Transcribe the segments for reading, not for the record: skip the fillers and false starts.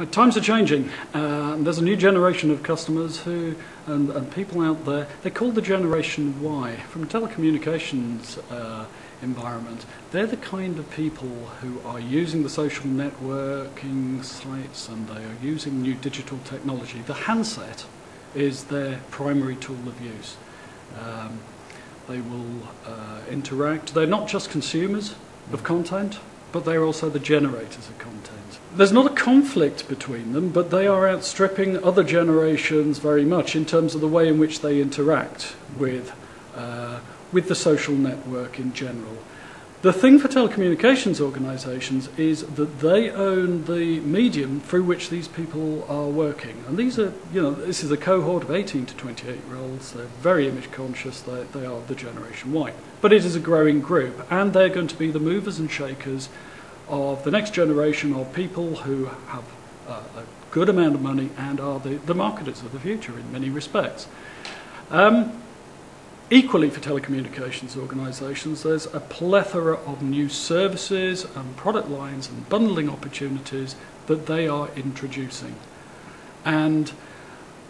Times are changing. There's a new generation of customers who, and people out there, they're called the Generation Y. From a telecommunications environment, they're the kind of people who are using the social networking sites and they are using new digital technology. The handset is their primary tool of use. They will interact. They're not just consumers of content, but they're also the generators of content. There's not a conflict between them, but they are outstripping other generations very much in terms of the way in which they interact with the social network in general. The thing for telecommunications organisations is that they own the medium through which these people are working. And these are, this is a cohort of 18 to 28-year-olds. They're very image conscious. They are the Generation Y. But it is a growing group, and they're going to be the movers and shakers of the next generation of people who have a good amount of money and are the marketers of the future in many respects. Equally for telecommunications organisations, there's a plethora of new services and product lines and bundling opportunities that they are introducing. And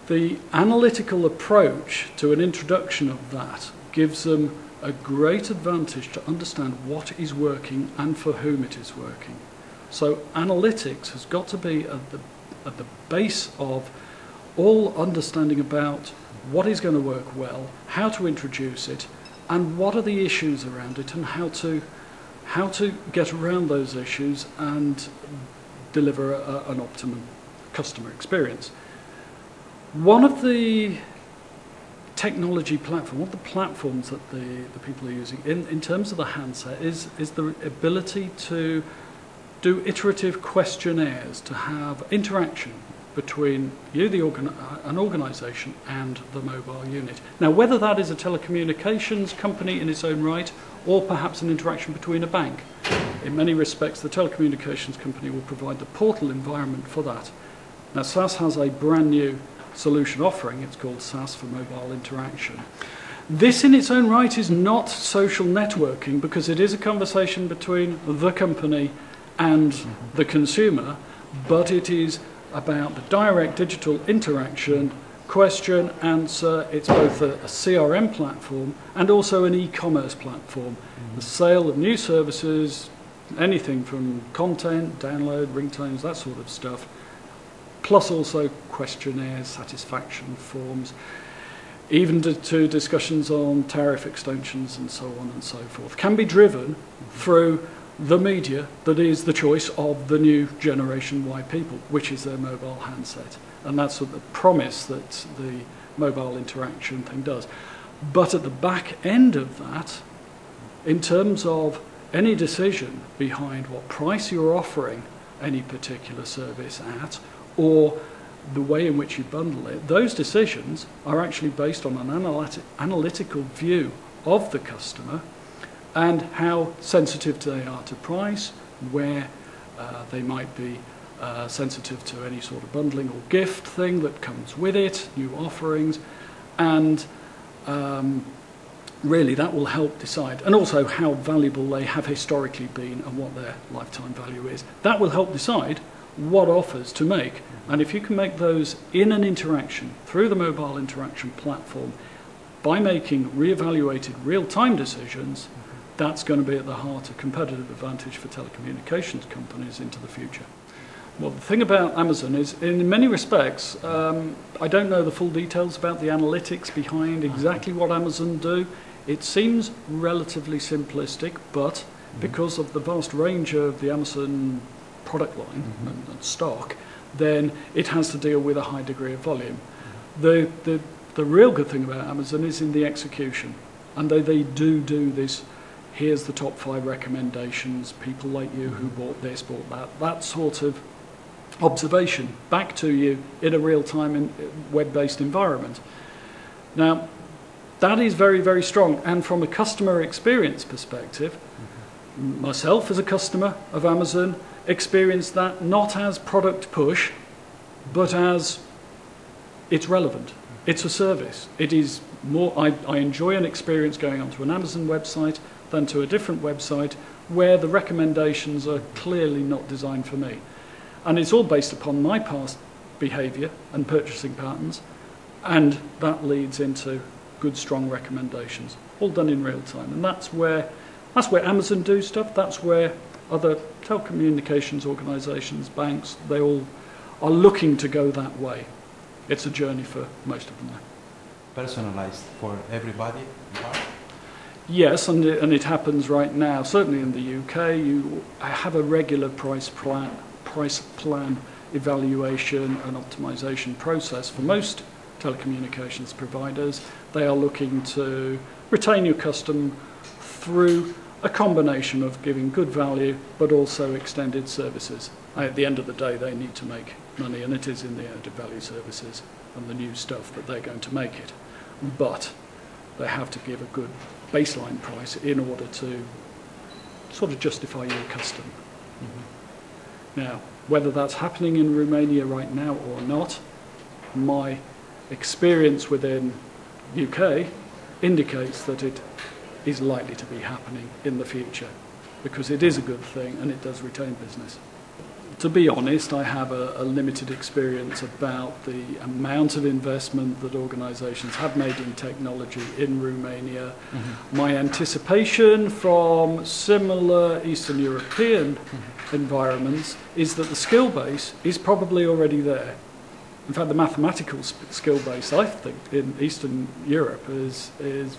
the analytical approach to an introduction of that gives them a great advantage to understand what is working and for whom it is working. So analytics has got to be at the base of all understanding about what is going to work well, how to introduce it, and what are the issues around it, and how to get around those issues and deliver an optimum customer experience. One of the technology platform, one of the platforms that the people are using in terms of the handset is the ability to do iterative questionnaires, to have interaction between you, an organisation, and the mobile unit. Now, whether that is a telecommunications company in its own right, or perhaps an interaction between a bank, in many respects, the telecommunications company will provide the portal environment for that. Now, SAS has a brand new solution offering. It's called SAS for Mobile Interaction. This in its own right is not social networking because it is a conversation between the company and the consumer, but it is about the direct digital interaction, question, answer. It's both a CRM platform and also an e-commerce platform. The sale of new services, anything from content, download, ringtones, that sort of stuff, plus also questionnaires, satisfaction forms, even to discussions on tariff extensions and so on and so forth, can be driven through the media that is the choice of the new Generation Y people, which is their mobile handset. And that's what the promise that the mobile interaction thing does. But at the back end of that, in terms of any decision behind what price you're offering any particular service at, or the way in which you bundle it, those decisions are actually based on an analytical view of the customer and how sensitive they are to price, where they might be sensitive to any sort of bundling or gift thing that comes with it, new offerings, and really that will help decide, and also how valuable they have historically been and what their lifetime value is. That will help decide what offers to make. And if you can make those in an interaction through the mobile interaction platform by making re-evaluated real-time decisions, that's going to be at the heart of competitive advantage for telecommunications companies into the future. Well, the thing about Amazon is, in many respects, I don't know the full details about the analytics behind exactly what Amazon do. It seems relatively simplistic, but because of the vast range of the Amazon product line and stock, then it has to deal with a high degree of volume. The real good thing about Amazon is in the execution, and they do this. Here's the top 5 recommendations, people like you who bought this, bought that sort of observation back to you in a real-time web-based environment. Now, that is very, very strong, and from a customer experience perspective, myself as a customer of Amazon experienced that not as product push, but as it's relevant. It's a service. It is more, I enjoy an experience going onto an Amazon website than to a different website where the recommendations are clearly not designed for me. And it's all based upon my past behaviour and purchasing patterns, and that leads into good, strong recommendations, all done in real time. And that's where Amazon do stuff. That's where other telecommunications organisations, banks, they all are looking to go that way. It's a journey for most of them now. Personalized for everybody? Yes, and it happens right now. Certainly in the UK, you have a regular price plan evaluation and optimization process for most telecommunications providers. They are looking to retain your customer through a combination of giving good value but also extended services. At the end of the day, they need to make money, and it is in the added value services and the new stuff that they're going to make it. But they have to give a good baseline price in order to sort of justify your custom. Mm-hmm. Now, whether that's happening in Romania right now or not, my experience within UK indicates that it is likely to be happening in the future, because it is a good thing and it does retain business. To be honest, I have a limited experience about the amount of investment that organisations have made in technology in Romania. Mm-hmm. My anticipation from similar Eastern European environments is that the skill base is probably already there. In fact, the mathematical skill base, I think, in Eastern Europe is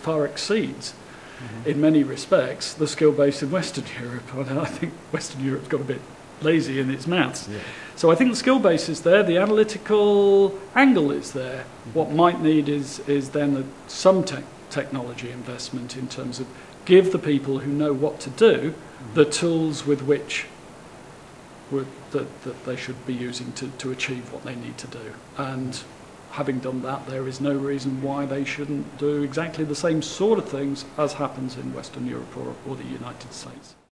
far exceeds, mm-hmm. in many respects, the skill base in Western Europe. I think Western Europe's got a bit lazy in its maths. Yeah. So I think the skill base is there, the analytical angle is there. Mm-hmm. What might need is then some technology investment in terms of give the people who know what to do mm-hmm. the tools with which that they should be using to achieve what they need to do. And having done that, there is no reason why they shouldn't do exactly the same sort of things as happens in Western Europe or the United States.